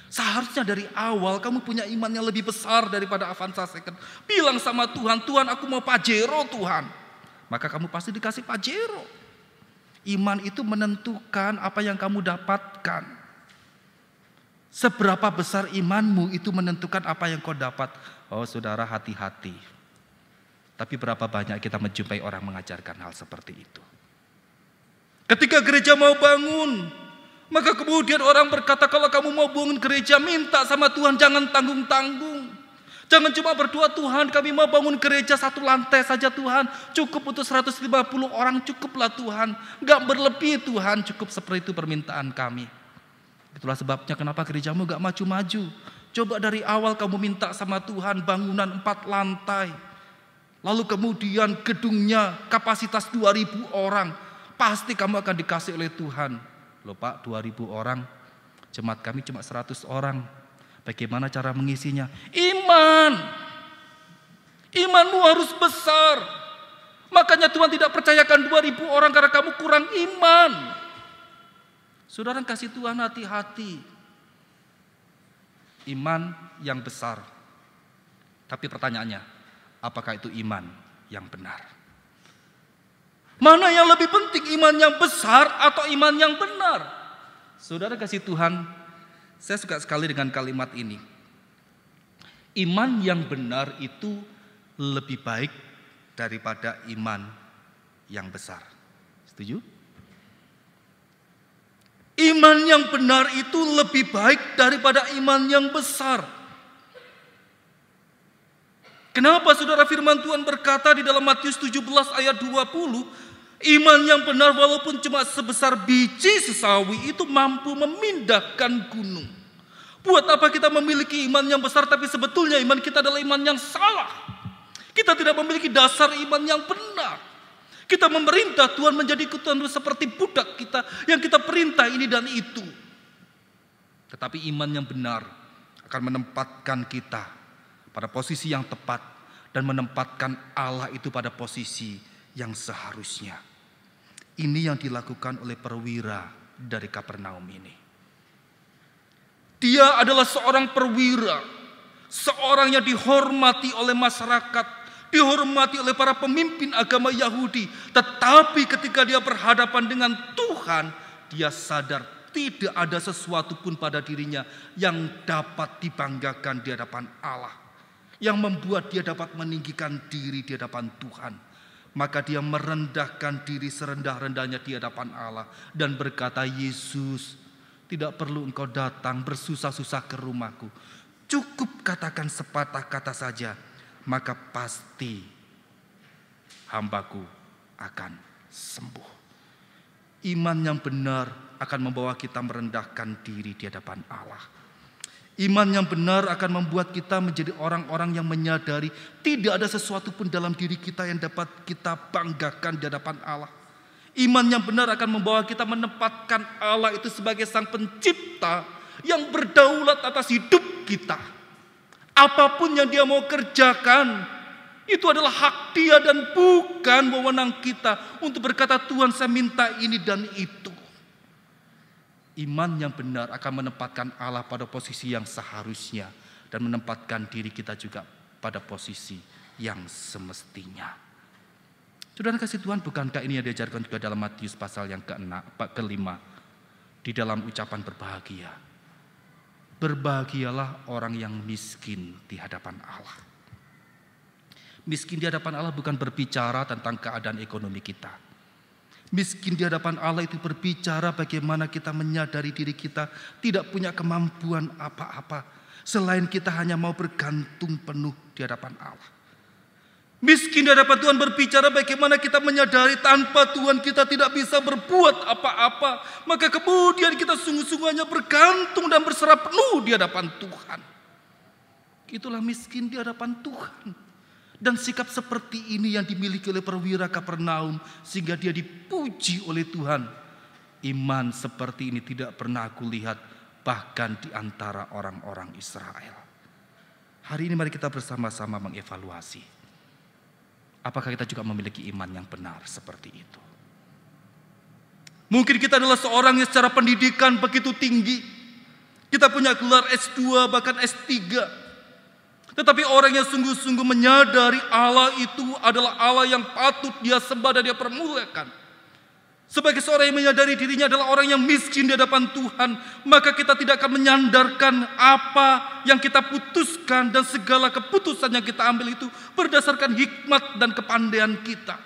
Seharusnya dari awal kamu punya iman yang lebih besar daripada Avanza second. Bilang sama Tuhan, Tuhan aku mau Pajero Tuhan. Maka kamu pasti dikasih Pajero. Iman itu menentukan apa yang kamu dapatkan. Seberapa besar imanmu itu menentukan apa yang kau dapat. Oh saudara, hati-hati. Tapi berapa banyak kita menjumpai orang mengajarkan hal seperti itu. Ketika gereja mau bangun, maka kemudian orang berkata, kalau kamu mau bangun gereja, minta sama Tuhan, jangan tanggung-tanggung. Jangan cuma berdoa, Tuhan kami mau bangun gereja 1 lantai saja Tuhan. Cukup untuk 150 orang, cukuplah Tuhan. Gak berlebih Tuhan, cukup seperti itu permintaan kami. Itulah sebabnya kenapa gerejamu gak maju-maju. Coba dari awal kamu minta sama Tuhan bangunan 4 lantai. Lalu kemudian gedungnya kapasitas 2000 orang. Pasti kamu akan dikasih oleh Tuhan. Loh Pak, 2000 orang, jemaat kami cuma 100 orang. Bagaimana cara mengisinya? Iman. Imanmu harus besar. Makanya Tuhan tidak percayakan 2000 orang karena kamu kurang iman. Saudara kasih Tuhan, hati-hati. Iman yang besar. Tapi pertanyaannya, apakah itu iman yang benar? Mana yang lebih penting, iman yang besar atau iman yang benar? Saudara kasih Tuhan, saya suka sekali dengan kalimat ini. Iman yang benar itu lebih baik daripada iman yang besar. Setuju? Iman yang benar itu lebih baik daripada iman yang besar. Kenapa saudara, firman Tuhan berkata di dalam Matius 17 ayat 20, iman yang benar walaupun cuma sebesar biji sesawi itu mampu memindahkan gunung. Buat apa kita memiliki iman yang besar tapi sebetulnya iman kita adalah iman yang salah. Kita tidak memiliki dasar iman yang benar. Kita memerintah Tuhan menjadi Tuhan seperti budak kita yang kita perintah ini dan itu. Tetapi iman yang benar akan menempatkan kita pada posisi yang tepat dan menempatkan Allah itu pada posisi yang seharusnya. Ini yang dilakukan oleh perwira dari Kapernaum ini. Dia adalah seorang perwira, seorang yang dihormati oleh masyarakat, dihormati oleh para pemimpin agama Yahudi. Tetapi ketika dia berhadapan dengan Tuhan, dia sadar tidak ada sesuatu pun pada dirinya yang dapat dibanggakan di hadapan Allah, yang membuat dia dapat meninggikan diri di hadapan Tuhan. Maka dia merendahkan diri serendah-rendahnya di hadapan Allah dan berkata, Yesus, tidak perlu engkau datang bersusah-susah ke rumahku. Cukup katakan sepatah kata saja, maka pasti hambaku akan sembuh. Iman yang benar akan membawa kita merendahkan diri di hadapan Allah. Iman yang benar akan membuat kita menjadi orang-orang yang menyadari tidak ada sesuatu pun dalam diri kita yang dapat kita banggakan di hadapan Allah. Iman yang benar akan membawa kita menempatkan Allah itu sebagai sang pencipta yang berdaulat atas hidup kita. Apapun yang Dia mau kerjakan, itu adalah hak Dia dan bukan wewenang kita untuk berkata, Tuhan saya minta ini dan itu. Iman yang benar akan menempatkan Allah pada posisi yang seharusnya dan menempatkan diri kita juga pada posisi yang semestinya. Saudara kasih Tuhan, bukankah ini yang diajarkan juga dalam Matius pasal yang ke-5 di dalam ucapan berbahagia. Berbahagialah orang yang miskin di hadapan Allah. Miskin di hadapan Allah bukan berbicara tentang keadaan ekonomi kita. Miskin di hadapan Allah itu berbicara bagaimana kita menyadari diri kita tidak punya kemampuan apa-apa, selain kita hanya mau bergantung penuh di hadapan Allah. Miskin di hadapan Tuhan berbicara bagaimana kita menyadari tanpa Tuhan kita tidak bisa berbuat apa-apa. Maka kemudian kita sungguh-sungguh hanya bergantung dan berserah penuh di hadapan Tuhan. Itulah miskin di hadapan Tuhan. Dan sikap seperti ini yang dimiliki oleh perwira Kapernaum sehingga dia dipuji oleh Tuhan. Iman seperti ini tidak pernah aku lihat bahkan di antara orang-orang Israel. Hari ini mari kita bersama-sama mengevaluasi. Apakah kita juga memiliki iman yang benar seperti itu? Mungkin kita adalah seorang yang secara pendidikan begitu tinggi. Kita punya gelar S2 bahkan S3. Tetapi orang yang sungguh-sungguh menyadari Allah itu adalah Allah yang patut dia sembah dan dia permuliakan. Sebagai seorang yang menyadari dirinya adalah orang yang miskin di hadapan Tuhan, maka kita tidak akan menyandarkan apa yang kita putuskan dan segala keputusan yang kita ambil itu berdasarkan hikmat dan kepandaian kita.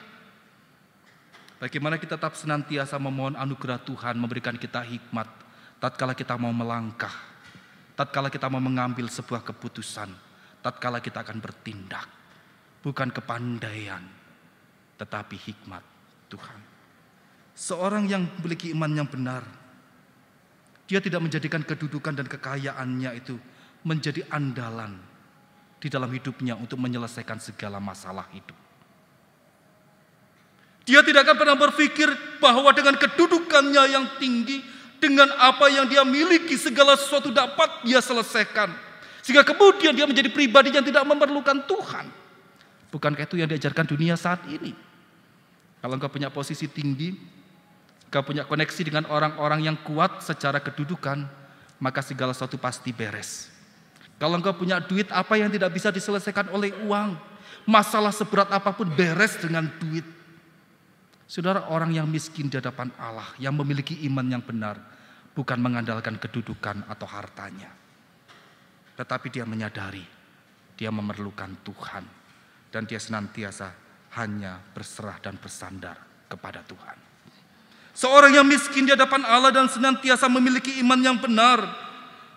Bagaimana kita tetap senantiasa memohon anugerah Tuhan memberikan kita hikmat tatkala kita mau melangkah, tatkala kita mau mengambil sebuah keputusan, tatkala kita akan bertindak, bukan kepandaian, tetapi hikmat Tuhan. Seorang yang memiliki iman yang benar, dia tidak menjadikan kedudukan dan kekayaannya itu menjadi andalan di dalam hidupnya untuk menyelesaikan segala masalah hidup. Dia tidak akan pernah berpikir bahwa dengan kedudukannya yang tinggi, dengan apa yang dia miliki, segala sesuatu dapat dia selesaikan. Sehingga kemudian dia menjadi pribadi yang tidak memerlukan Tuhan. Bukankah itu yang diajarkan dunia saat ini? Kalau engkau punya posisi tinggi, engkau punya koneksi dengan orang-orang yang kuat secara kedudukan, maka segala sesuatu pasti beres. Kalau engkau punya duit, apa yang tidak bisa diselesaikan oleh uang? Masalah seberat apapun beres dengan duit. Saudara, orang yang miskin di hadapan Allah, yang memiliki iman yang benar, bukan mengandalkan kedudukan atau hartanya. Tetapi dia menyadari, dia memerlukan Tuhan. Dan dia senantiasa hanya berserah dan bersandar kepada Tuhan. Seorang yang miskin di hadapan Allah dan senantiasa memiliki iman yang benar,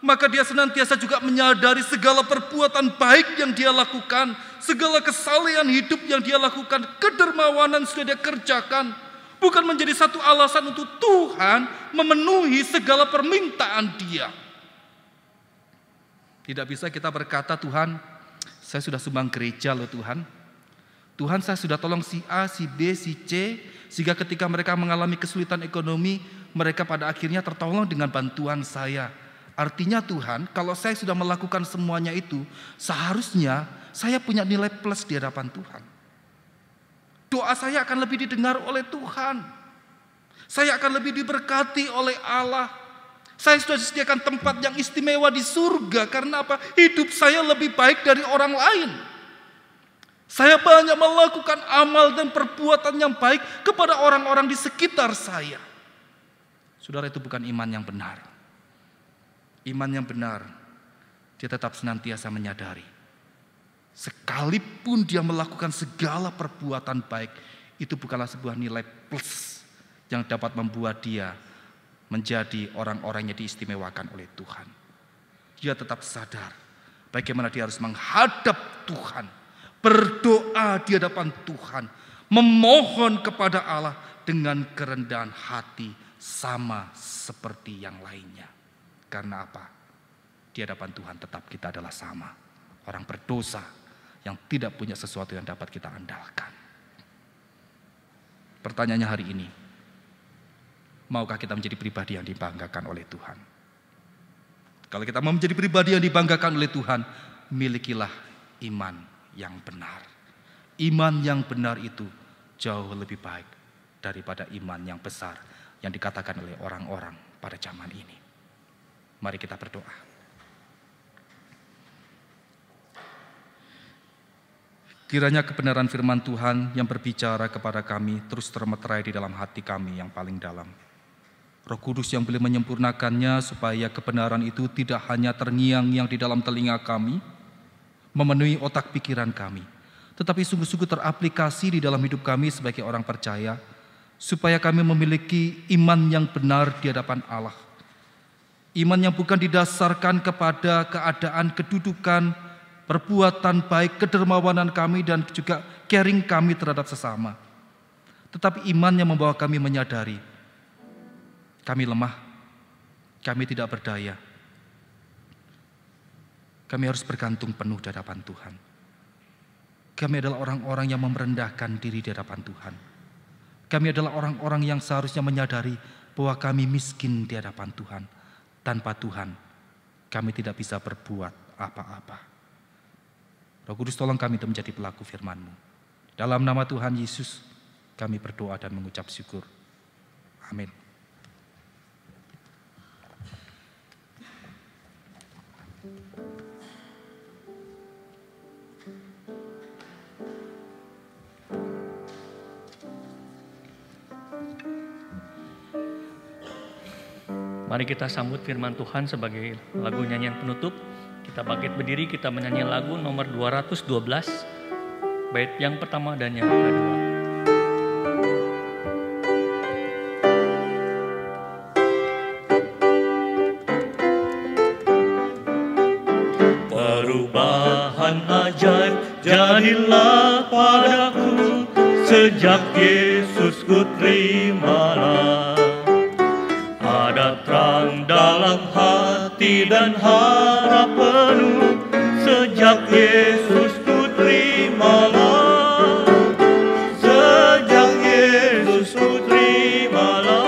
maka dia senantiasa juga menyadari segala perbuatan baik yang dia lakukan, segala kesalehan hidup yang dia lakukan, kedermawanan sudah dia kerjakan, bukan menjadi satu alasan untuk Tuhan memenuhi segala permintaan dia. Tidak bisa kita berkata, Tuhan, saya sudah sumbang gereja loh Tuhan. Tuhan, saya sudah tolong si A, si B, si C, sehingga ketika mereka mengalami kesulitan ekonomi, mereka pada akhirnya tertolong dengan bantuan saya. Artinya Tuhan, kalau saya sudah melakukan semuanya itu, seharusnya saya punya nilai plus di hadapan Tuhan. Doa saya akan lebih didengar oleh Tuhan. Saya akan lebih diberkati oleh Allah. Saya sudah disediakan tempat yang istimewa di surga. Karena apa? Hidup saya lebih baik dari orang lain. Saya banyak melakukan amal dan perbuatan yang baik kepada orang-orang di sekitar saya. Saudara, itu bukan iman yang benar. Iman yang benar, dia tetap senantiasa menyadari. Sekalipun dia melakukan segala perbuatan baik, itu bukanlah sebuah nilai plus yang dapat membuat dia menjadi orang-orang yang diistimewakan oleh Tuhan. Dia tetap sadar bagaimana dia harus menghadap Tuhan, berdoa di hadapan Tuhan, memohon kepada Allah dengan kerendahan hati sama seperti yang lainnya. Karena apa? Di hadapan Tuhan tetap kita adalah sama, orang berdosa yang tidak punya sesuatu yang dapat kita andalkan. Pertanyaannya hari ini, maukah kita menjadi pribadi yang dibanggakan oleh Tuhan? Kalau kita mau menjadi pribadi yang dibanggakan oleh Tuhan, milikilah iman yang benar. Iman yang benar itu jauh lebih baik daripada iman yang besar yang dikatakan oleh orang-orang pada zaman ini. Mari kita berdoa. Kiranya kebenaran firman Tuhan yang berbicara kepada kami terus termeterai di dalam hati kami yang paling dalam. Roh Kudus yang boleh menyempurnakannya supaya kebenaran itu tidak hanya terngiang-ngiang di dalam telinga kami, memenuhi otak pikiran kami, tetapi sungguh-sungguh teraplikasi di dalam hidup kami sebagai orang percaya, supaya kami memiliki iman yang benar di hadapan Allah. Iman yang bukan didasarkan kepada keadaan, kedudukan, perbuatan baik, kedermawanan kami dan juga caring kami terhadap sesama. Tetapi iman yang membawa kami menyadari kami lemah, kami tidak berdaya. Kami harus bergantung penuh di hadapan Tuhan. Kami adalah orang-orang yang merendahkan diri di hadapan Tuhan. Kami adalah orang-orang yang seharusnya menyadari bahwa kami miskin di hadapan Tuhan. Tanpa Tuhan, kami tidak bisa berbuat apa-apa. Roh Kudus, tolong kami untuk menjadi pelaku firman-Mu. Dalam nama Tuhan Yesus, kami berdoa dan mengucap syukur. Amin. Mari kita sambut firman Tuhan sebagai lagu nyanyian penutup. Kita bangkit berdiri, kita menyanyi lagu nomor 212, bait yang pertama dan yang kedua. Perubahan ajaib jadilah padaku, sejak Yesus ku terimalah. Ada terang dalam hati dan harap penuh, sejak Yesus ku terimalah. Sejak Yesus ku terimalah.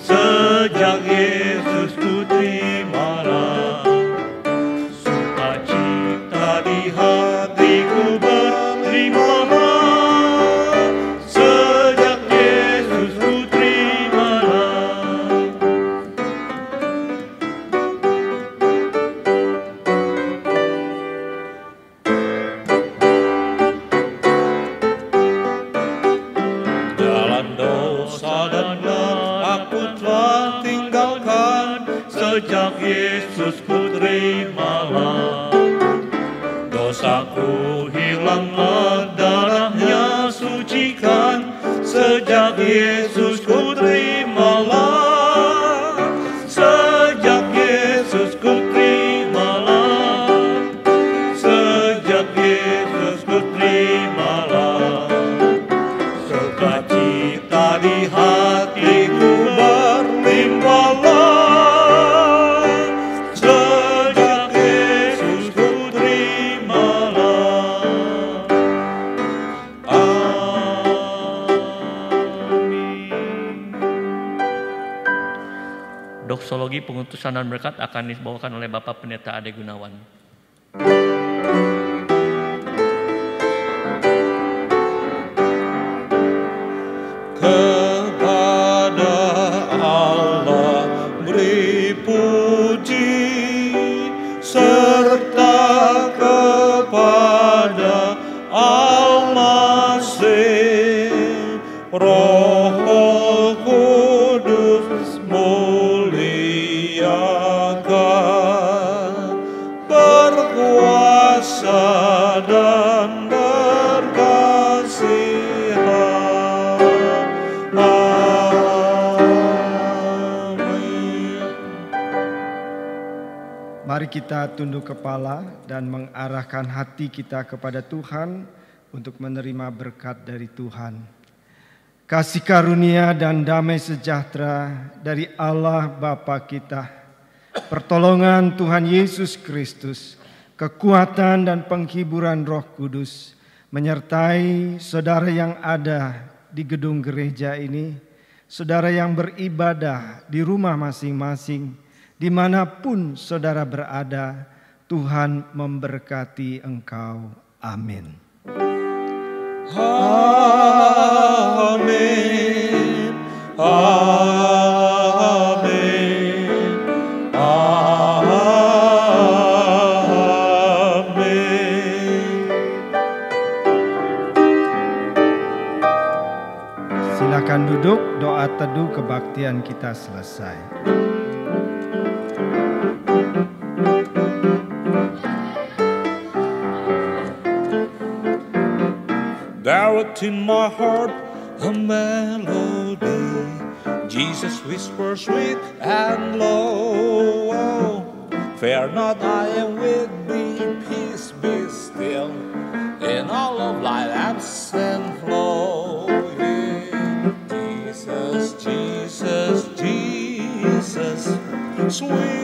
Sejak Yesus ku terimalah. Sukacita di hatiku berlimpah. Sejak Yesus ku sejak Yesus ku terimalah. Dosaku hilanglah, darahnya sucikan, sejak Yesus ku terimalah. Sejak Yesus ku terimalah. Sejak Yesus ku terimalah. Sukacita di hatiku berlimpahlah. Doksologi pengutusan dan berkat akan dibawakan oleh Bapak Pendeta Ade Gunawan. Kepada Allah beri puji, serta kepada Al-Masih, Roh Kudus muliakan, berkuasa dan berkasihan. Amin. Mari kita tunduk kepala dan mengarahkan hati kita kepada Tuhan untuk menerima berkat dari Tuhan. Kasih karunia dan damai sejahtera dari Allah Bapa kita, pertolongan Tuhan Yesus Kristus, kekuatan dan penghiburan Roh Kudus menyertai saudara yang ada di gedung gereja ini, saudara yang beribadah di rumah masing-masing, Dimanapun saudara berada, Tuhan memberkati engkau. Amin. Amin. Amin. Amin. Silakan duduk, doa teduh kebaktian kita selesai. There in my heart a melody, Jesus whispers sweet and low. Fear not, I am with thee, peace be still. In all of life ebbs and flow. Jesus, Jesus, Jesus, sweet